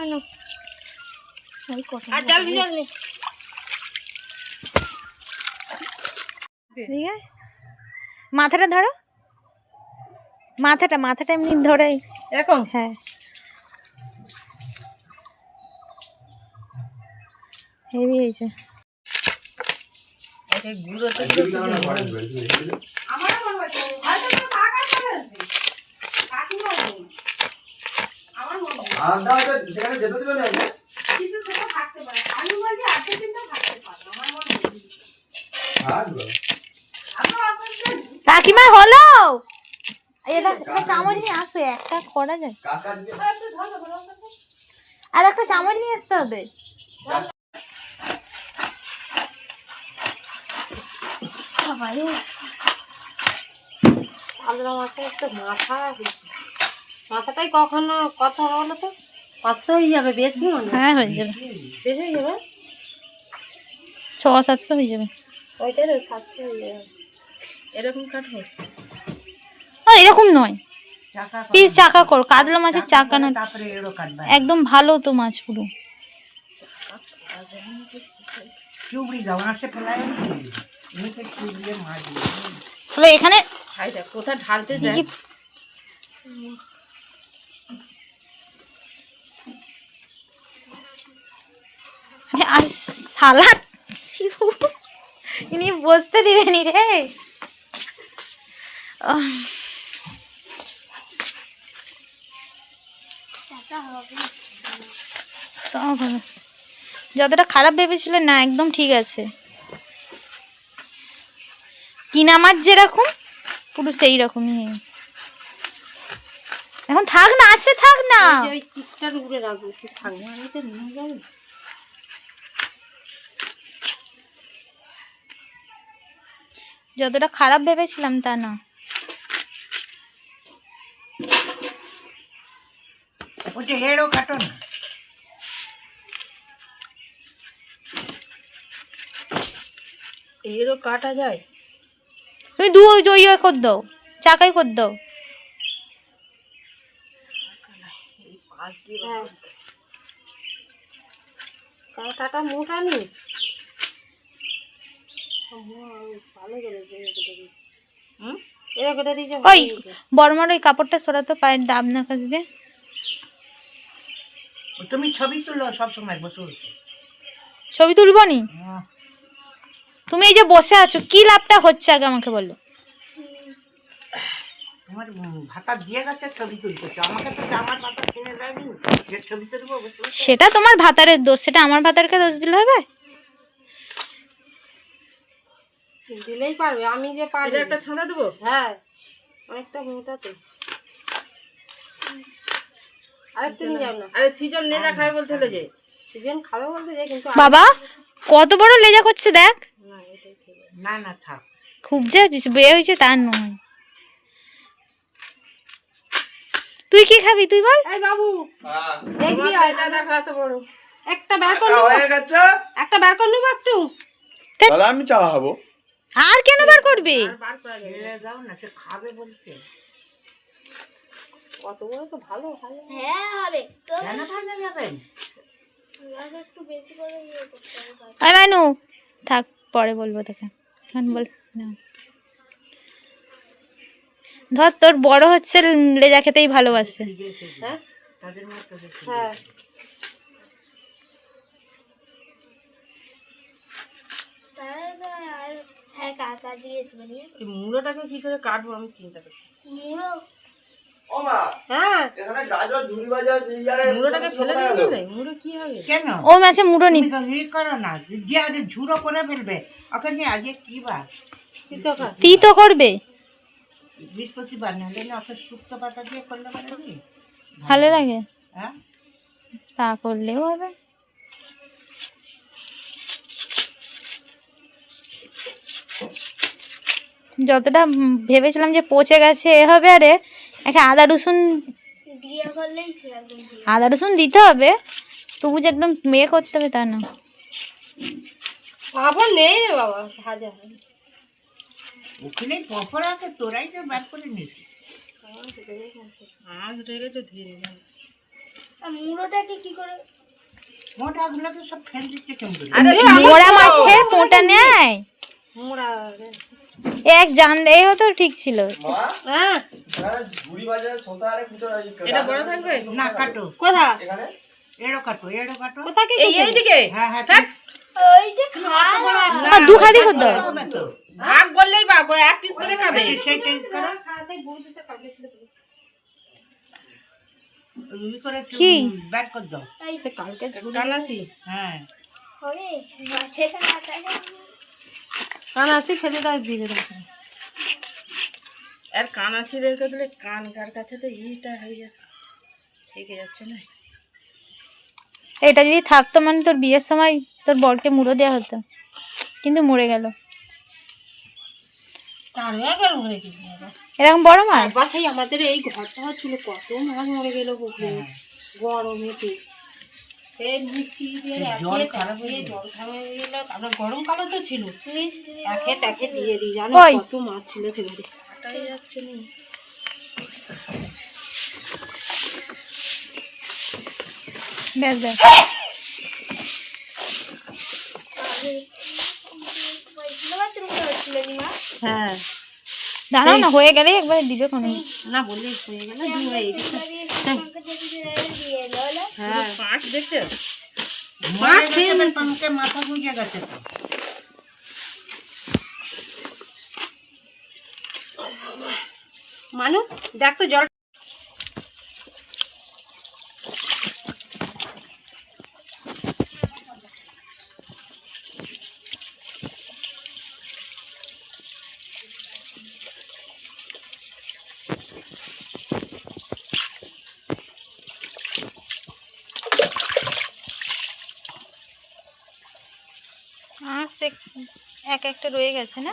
আর জল ভিজল নি মাথাটা ধরো, মাথাটা এমনি ধরে এরকম। হ্যাঁ হেভি হয়েছে। কাকিমা হলো এটা চামচ নিয়ে আসো, একটা করা যায় আর একটা চামচ নিয়ে আসতে হবে। আলুরা মাছের একটা মাথাটাই কখনো কথা বলো তো 500 হয়ে যাবে, বেশি মনে হয়। হ্যাঁ হয়ে যাবে, বেশি হয়ে যাবে, 600-700 হয়ে যাবে। ওইটাই 700 হয়ে যাবে। এরকম কাটবো, এরকম নয়, পিস চাকা কর, কাতলা মাছের চাকা না, একদম ভালো তো মাছ পুরো। এখানে কোথায় ঢালতে যায় সালাদ ইনি বসতে দিবেনি রে। যতটা খারাপ ভেবেছিলেন না, একদম ঠিক আছে। কিনা মাছ যেরকম পুরো সেই রকমই। এখন থাক না, আছে থাক না, ওই চিপটার উপরে রাখবো, থাকবে আমি তো নিয়ে যাবো। যতটা খারাপ ভেবেছিলাম তা না। ওটা হেড়ো কাটো না, এরও কাটা যায়। তুমি ইয়ে কর দাও, চাকাই কর দাও। কাটা মোটা নেই, ওই বর্মার ওই কাপড়টা সরাতে, পায়ের আপনার কাছে দিয়ে। তুমি ছবি তুলো সবসময় বসে বসে। ছবি তুলবো নি? তুমি এই যে বসে আছো, কি লাভটা হচ্ছে আগে আমাকে বলো। তোমার ভাতা দিয়ে গেছে ছবি তুলতেছে, আমাকে তো আমার ভাতা কিনে দেয়নি যে ছবি তুলবো। সেটা তোমার ভাতারের দোষ, সেটা আমার ভাতারকে দোষ দিলে হবে? দিলেই পারবে, আমি যে পারি। একটা ছড়া দেবো, হ্যাঁ অনেকটা মোটা তো। আরেকটু নিয়ে যাও না। আরে সিজন লেজা খাবে বলতে হলো, যে সিজন খাবে বলতে যে, কিন্তু বাবা কত বড় লেজা করছে দেখ। না এটাই ঠিক আছে। না না থাক, খুব যে বেয়ে হয়েছে তার নয়। তুই কি খাবি তুই বল? এই বাবু দেখবি এটা দেখা এত বড় একটা বের করে নেব, হয়ে গেছে একটা বের করে নেব একটু। তাহলে আমি চা খাবো। আর কেন বার করবে? বার করা যাবে ছেড়ে দাও না, সে খাবে বলছে। কত বড় তো ভালো ভালো। হ্যাঁ হবে তো, কেন ভালো যাবে? আগে একটু বেশি করে ইয়ে করতে হবে। আই মানু থাক, পরে বলবো তোকে, এখন বল না। ধর তোর বড় হচ্ছে, লেজা খেতেই ভালোবাসে। হ্যাঁ তাদের মতো দেখি। হ্যাঁ তাহলে আর হ্যাঁ কাকা জিজ্ঞেস করি এই মুড়োটাকে কি করে কাটবো আমি চিন্তা করছি। মুড়ো ও মা, হ্যাঁ এখানে গাজর ঝুড়ি বাজার জিঞ্জারে মুড়োটাকে ফেলে দিতে হবে, মুড়ো কি হবে? কেন ও মাছে মুড়ো নি, তুমি তো ই করো না, যে আজ ঝুড়ো করে ফেলবে ওকে নিয়ে। আজকে কি বার? তুই তো করবে, বৃহস্পতিবার না হলে না, ওকে শুক্তো পাতা দিয়ে করলে পারবি? ভালো লাগে, হ্যাঁ তা করলেও হবে। যতটা ভেবেছিলাম যে পচে গেছে এ হবে, আরে একটা আদা রসুন দিয়ে করলেই সে একদম ঠিক। আদা রসুন দিতে হবে, তবু যে একদম মেয়ে করতে হবে তা না। আবার নেই রে বাবা, ভাজা হয়। ওখানে পপর আছে, তোরাই তো বার করে নিস। মাছ উঠে গেছে ধীরে, আর মুড়োটাকে কি করে? মোটাগুলোকে সব ফেল দিচ্ছে কেমন করে? মোড়া মাছের পোঁটা নেয় মোড়া এক জান এই হতো ঠিক ছিল। মা হ্যাঁ এখানে ঝুড়ি বাজারে শসা আরে কুচো এটা বড় থাকবে না কাটো, কোথা এখানে এড়ো কাটো, এড়ো কাটো। কোথা কে এইদিকে হ্যাঁ হ্যাঁ ওই যে খাওয়া আর দু খাদি করতে হবে। তুমি তো ভাগ বললেই বা এক পিস করে খাবে সেই টেস্ট করো, খাসে বউদিতে কালকে ছিল রুই করে কি? ব্যাট করে দাও। সে কালকে কানাসি হ্যাঁ হবে মাছের মাথাটা কানাসি খেতে দাও দিবে দেখো আর কানাসি বের করে দিলে কান কার কাছে তো ইটা হয়ে যাচ্ছে থেকে যাচ্ছে না এটা যদি থাকতো মানে তোর বিয়ের সময় তোর বরকে মুড়ো দেওয়া হতো, কিন্তু মরে গেল। কার হয়ে গেল মরে গেল এরকম বড় মাছ বাসাই আমাদের এই ঘরটা ছিল কত মাছ মরে গেল পুকুরে গরমেতে সে মিষ্টি দিয়ে জল খারাপ হয়ে জল খারাপ হয়ে গেল তারপর গরমকালও তো ছিল মিষ্টি তাকে তাকে দিয়ে দিই জানো ওই। কত মাছ ছিল সেবারে কাটাই যাচ্ছে না ব্যাস ব্যাস। তোমার তুমি করেছিল নিমা? হ্যাঁ দাঁড়াও না, হয়ে গেলেই একবার দিবে কোনো। না বললেই হয়ে গেল দিয়ে এই তোমাকে দেখি দিয়ে এলো না? হ্যাঁ পাঁচ দেখছো মাছ খেয়ে পাঙ্কে মাথা গুঁজে গেছে তো। মানু দেখ তো জল মাছ এক একটা রয়ে গেছে না।